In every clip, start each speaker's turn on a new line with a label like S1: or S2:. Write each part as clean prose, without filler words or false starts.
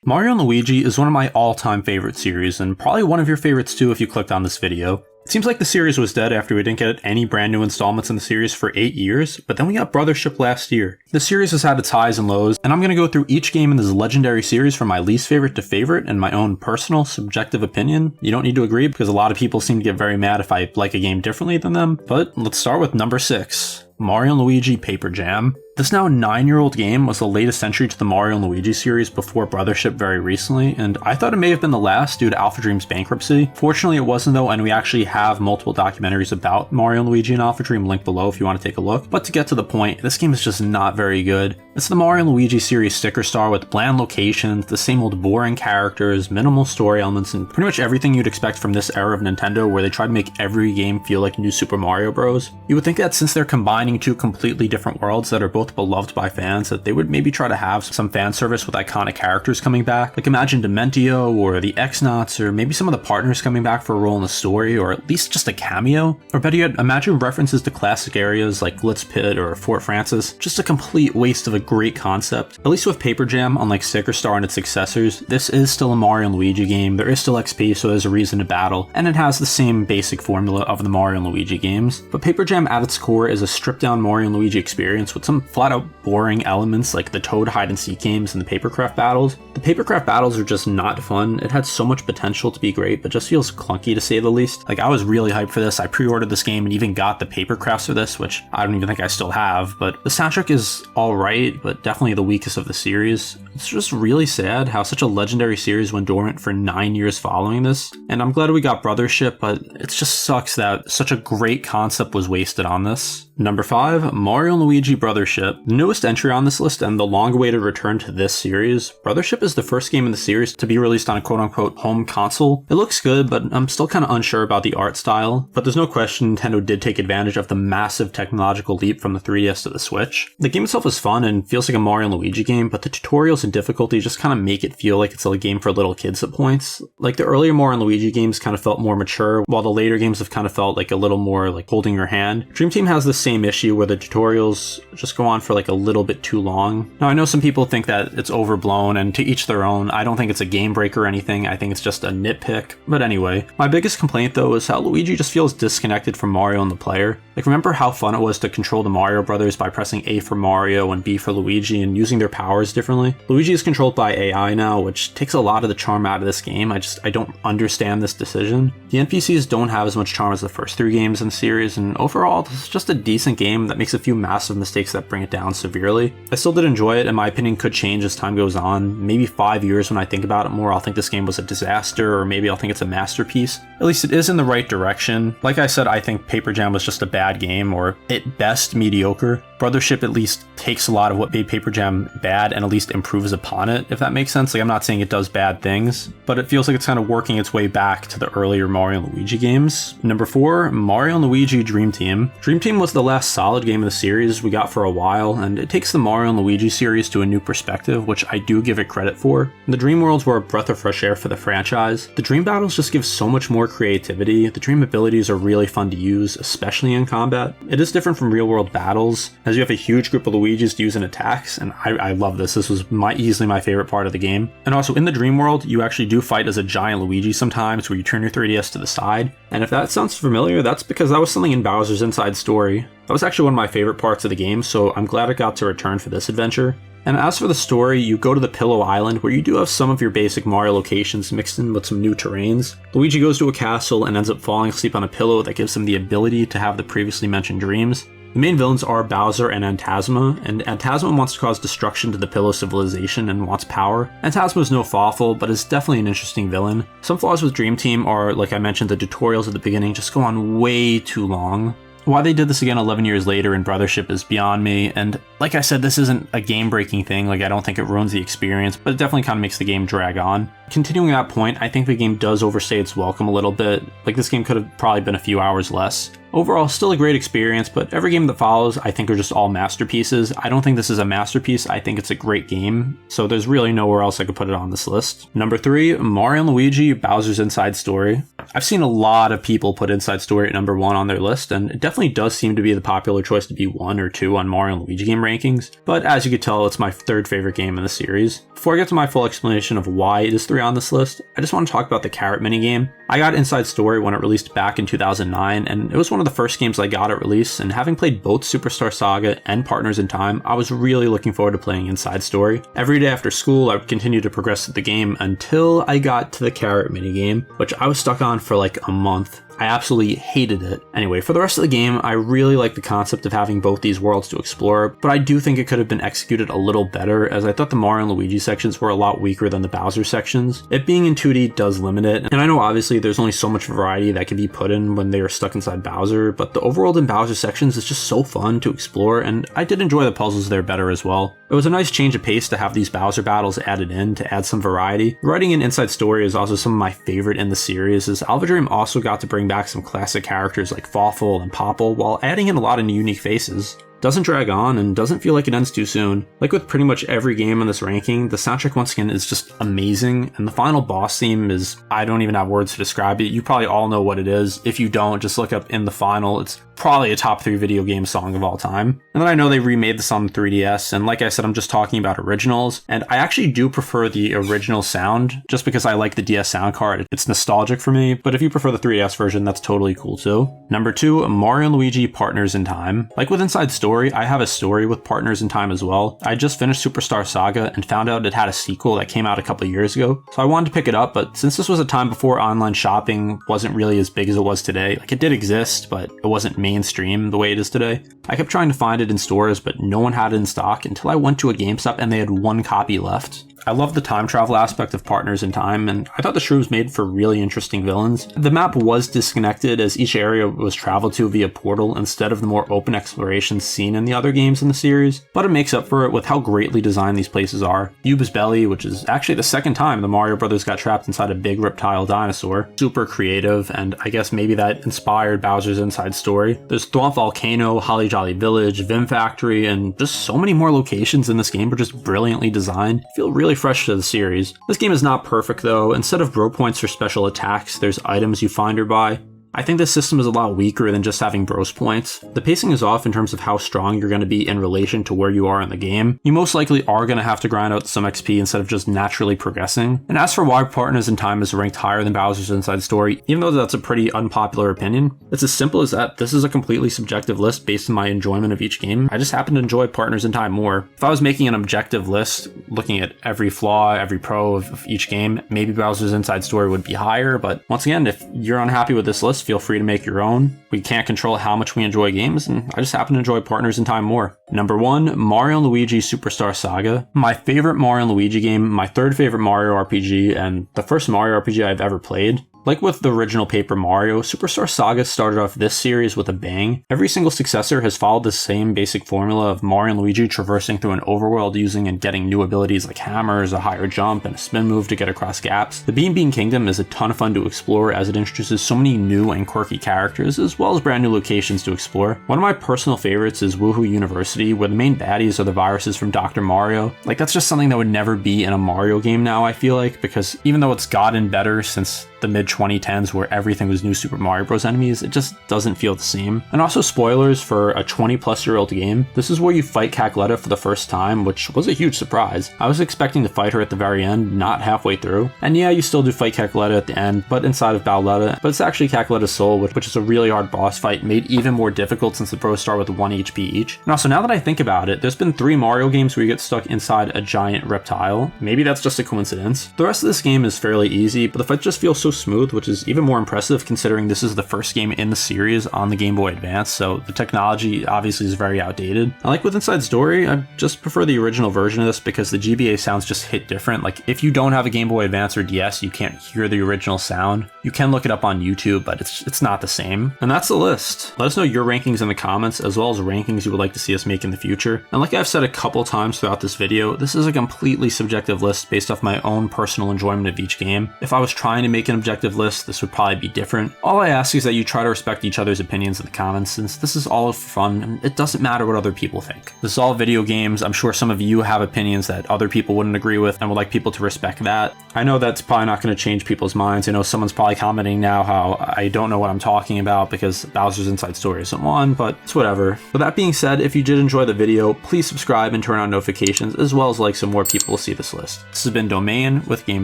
S1: Mario & Luigi is one of my all-time favorite series, and probably one of your favorites too if you clicked on this video. It seems like the series was dead after we didn't get any brand new installments in the series for 8 years, but then we got Brothership last year. The series has had its highs and lows, and I'm going to go through each game in this legendary series from my least favorite to favorite and my own personal, subjective opinion. You don't need to agree because a lot of people seem to get very mad if I like a game differently than them, but let's start with number 6. Mario & Luigi Paper Jam. This now 9-year-old game was the latest entry to the Mario & Luigi series before Brothership very recently, and I thought it may have been the last due to Alpha Dream's bankruptcy. Fortunately it wasn't though, and we actually have multiple documentaries about Mario & Luigi and Alpha Dream linked below if you want to take a look. But to get to the point, this game is just not very good. It's the Mario & Luigi series sticker star with bland locations, the same old boring characters, minimal story elements, and pretty much everything you'd expect from this era of Nintendo where they try to make every game feel like New Super Mario Bros. You would think that since they're combining two completely different worlds that are both beloved by fans, that they would maybe try to have some fan service with iconic characters coming back. Like imagine Dementio or the X-Nauts, or maybe some of the partners coming back for a role in the story, or at least just a cameo. Or better yet, imagine references to classic areas like Glitz Pit or Fort Francis. Just a complete waste of a great concept. At least with Paper Jam, unlike Sticker Star and its successors, this is still a Mario & Luigi game. There is still XP, so there's a reason to battle, and it has the same basic formula of the Mario & Luigi games. But Paper Jam at its core is a stripped down Mario & Luigi experience with some flat out boring elements like the Toad hide and seek games and the Papercraft battles. The Papercraft battles are just not fun. It had so much potential to be great, but just feels clunky to say the least. Like I was really hyped for this. I pre-ordered this game and even got the Papercrafts for this, which I don't even think I still have, but the soundtrack is alright, but definitely the weakest of the series. It's just really sad how such a legendary series went dormant for 9 years following this, and I'm glad we got Brothership, but it just sucks that such a great concept was wasted on this. Number 5, Mario & Luigi Brothership. The newest entry on this list and the long-awaited return to this series, Brothership is the first game in the series to be released on a quote-unquote home console. It looks good, but I'm still kind of unsure about the art style, but there's no question Nintendo did take advantage of the massive technological leap from the 3DS to the Switch. The game itself is fun and feels like a Mario & Luigi game, but the tutorials and difficulty just kind of make it feel like it's a game for little kids at points. Like the earlier Mario & Luigi games kind of felt more mature, while the later games have kind of felt like a little more like holding your hand. Dream Team has this same issue where the tutorials just go on for like a little bit too long. Now I know some people think that it's overblown, and to each their own. I don't think it's a game breaker or anything. I think it's just a nitpick. But anyway, my biggest complaint though is how Luigi just feels disconnected from Mario and the player. Like remember how fun it was to control the Mario brothers by pressing A for Mario and B for Luigi and using their powers differently? Luigi is controlled by AI now, which takes a lot of the charm out of this game. I don't understand this decision. The NPCs don't have as much charm as the first 3 games in the series, and overall this is just a decent game that makes a few massive mistakes that bring it down severely. I still did enjoy it, and my opinion could change as time goes on. Maybe 5 years when I think about it more, I'll think this game was a disaster, or maybe I'll think it's a masterpiece. At least it is in the right direction. Like I said, I think Paper Jam was just a bad game, or at best mediocre. Brothership at least takes a lot of what made Paper Jam bad and at least improves upon it, if that makes sense. Like I'm not saying it does bad things, but it feels like it's kind of working its way back to the earlier Mario & Luigi games. Number 4, Mario & Luigi Dream Team. Dream Team was the last solid game of the series we got for a while, and it takes the Mario & Luigi series to a new perspective, which I do give it credit for. The Dream Worlds were a breath of fresh air for the franchise. The Dream battles just give so much more creativity. The Dream abilities are really fun to use, especially in combat. It is different from real world battles, as you have a huge group of Luigis to use in attacks, and I love this. This was easily my favorite part of the game. And also in the Dream World, you actually do fight as a giant Luigi sometimes, where you turn your 3DS to the side. And if that sounds familiar, that's because that was something in Bowser's Inside Story. That was actually one of my favorite parts of the game, so I'm glad it got to return for this adventure. And as for the story, you go to the Pillow Island, where you do have some of your basic Mario locations mixed in with some new terrains. Luigi goes to a castle and ends up falling asleep on a pillow that gives him the ability to have the previously mentioned dreams. The main villains are Bowser and Antasma, and Antasma wants to cause destruction to the Pillow civilization and wants power. Antasma is no Fawful, but is definitely an interesting villain. Some flaws with Dream Team are, like I mentioned, the tutorials at the beginning just go on way too long. Why they did this again 11 years later in Brothership is beyond me, and like I said, this isn't a game-breaking thing. Like I don't think it ruins the experience, but it definitely kind of makes the game drag on. Continuing that point, I think the game does overstay its welcome a little bit. Like this game could have probably been a few hours less. Overall, still a great experience, but every game that follows I think are just all masterpieces. I don't think this is a masterpiece, I think it's a great game, so there's really nowhere else I could put it on this list. Number 3, Mario & Luigi Bowser's Inside Story. I've seen a lot of people put Inside Story at number 1 on their list, and it definitely does seem to be the popular choice to be 1 or 2 on Mario & Luigi game rankings, but as you could tell, it's my 3rd favorite game in the series. Before I get to my full explanation of why it is 3 on this list, I just want to talk about the carrot minigame. I got Inside Story when it released back in 2009, and it was one of the first games I got at release, and having played both Superstar Saga and Partners in Time, I was really looking forward to playing Inside Story. Every day after school, I would continue to progress through the game until I got to the carrot minigame, which I was stuck on for like a month. I absolutely hated it. Anyway, for the rest of the game, I really like the concept of having both these worlds to explore, but I do think it could have been executed a little better, as I thought the Mario and Luigi sections were a lot weaker than the Bowser sections. It being in 2D does limit it, and I know obviously there's only so much variety that can be put in when they are stuck inside Bowser, but the overworld in Bowser sections is just so fun to explore, and I did enjoy the puzzles there better as well. It was a nice change of pace to have these Bowser battles added in to add some variety. The writing in Inside Story is also some of my favorite in the series, as Alva Dream also got to bring back some classic characters like Fawful and Popple while adding in a lot of unique faces. Doesn't drag on and doesn't feel like it ends too soon. Like with pretty much every game in this ranking, the soundtrack once again is just amazing, and the final boss theme is, I don't even have words to describe it. You probably all know what it is. If you don't, just look up In the Final. It's probably a top 3 video game song of all time. And then I know they remade this on 3DS, and like I said, I'm just talking about originals, and I actually do prefer the original sound, just because I like the DS sound card. It's nostalgic for me, but if you prefer the 3DS version, that's totally cool too. Number 2, Mario & Luigi Partners in Time. Like with Inside Story, I have a story with Partners in Time as well. I just finished Superstar Saga and found out it had a sequel that came out a couple years ago, so I wanted to pick it up, but since this was a time before online shopping wasn't really as big as it was today, like it did exist, but it wasn't mainstream the way it is today, I kept trying to find it in stores, but no one had it in stock until I went to a GameStop and they had 1 copy left. I love the time travel aspect of Partners in Time, and I thought the shrew was made for really interesting villains. The map was disconnected, as each area was traveled to via portal instead of the more open exploration seen in the other games in the series, but it makes up for it with how greatly designed these places are. Yuba's Belly, which is actually the second time the Mario Brothers got trapped inside a big reptile dinosaur. Super creative, and I guess maybe that inspired Bowser's Inside Story. There's Thwomp Volcano, Holly Jolly Village, Vim Factory, and just so many more locations in this game were just brilliantly designed. I feel really fresh to the series. This game is not perfect though. Instead of bro points for special attacks, there's items you find or buy. I think this system is a lot weaker than just having bros points. The pacing is off in terms of how strong you're going to be in relation to where you are in the game. You most likely are going to have to grind out some XP instead of just naturally progressing. And as for why Partners in Time is ranked higher than Bowser's Inside Story, even though that's a pretty unpopular opinion, it's as simple as that. This is a completely subjective list based on my enjoyment of each game. I just happen to enjoy Partners in Time more. If I was making an objective list, looking at every flaw, every pro of each game, maybe Bowser's Inside Story would be higher, but once again, if you're unhappy with this list, feel free to make your own. We can't control how much we enjoy games, and I just happen to enjoy Partners in Time more. Number 1, Mario & Luigi Superstar Saga. My favorite Mario & Luigi game, my 3rd favorite Mario RPG, and the first Mario RPG I've ever played. Like with the original Paper Mario, Superstar Saga started off this series with a bang. Every single successor has followed the same basic formula of Mario and Luigi traversing through an overworld using and getting new abilities like hammers, a higher jump, and a spin move to get across gaps. The Bean Bean Kingdom is a ton of fun to explore as it introduces so many new and quirky characters as well as brand new locations to explore. One of my personal favorites is Woohoo University, where the main baddies are the viruses from Dr. Mario. Like that's just something that would never be in a Mario game now, I feel like, because even though it's gotten better since the mid-2010s where everything was new Super Mario Bros. Enemies, it just doesn't feel the same. And also spoilers for a 20-plus-year-old game, this is where you fight Cackletta for the first time, which was a huge surprise. I was expecting to fight her at the very end, not halfway through. And yeah, you still do fight Cackletta at the end, but inside of Bowletta, but it's actually Cackletta's soul, which is a really hard boss fight, made even more difficult since the pros start with 1 HP each. And also, now that I think about it, there's been 3 Mario games where you get stuck inside a giant reptile. Maybe that's just a coincidence. The rest of this game is fairly easy, but the fights just feel so smooth, which is even more impressive considering this is the first game in the series on the Game Boy Advance, so the technology obviously is very outdated. I like with Inside Story, I just prefer the original version of this because the GBA sounds just hit different. Like if you don't have a Game Boy Advance or DS, you can't hear the original sound. You can look it up on YouTube, but it's not the same. And that's the list. Let us know your rankings in the comments, as well as rankings you would like to see us make in the future. And like I've said a couple times throughout this video, this is a completely subjective list based off my own personal enjoyment of each game. If I was trying to make an objective list, this would probably be different. All I ask is that you try to respect each other's opinions in the comments, since this is all for fun and it doesn't matter what other people think. This is all video games. I'm sure some of you have opinions that other people wouldn't agree with and would like people to respect that. I know that's probably not going to change people's minds. I know someone's probably commenting now how I don't know what I'm talking about because Bowser's Inside Story isn't one, but it's whatever. With that being said, if you did enjoy the video, please subscribe and turn on notifications, as well as like so more people will see this list. This has been Domain with Game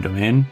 S1: Domain.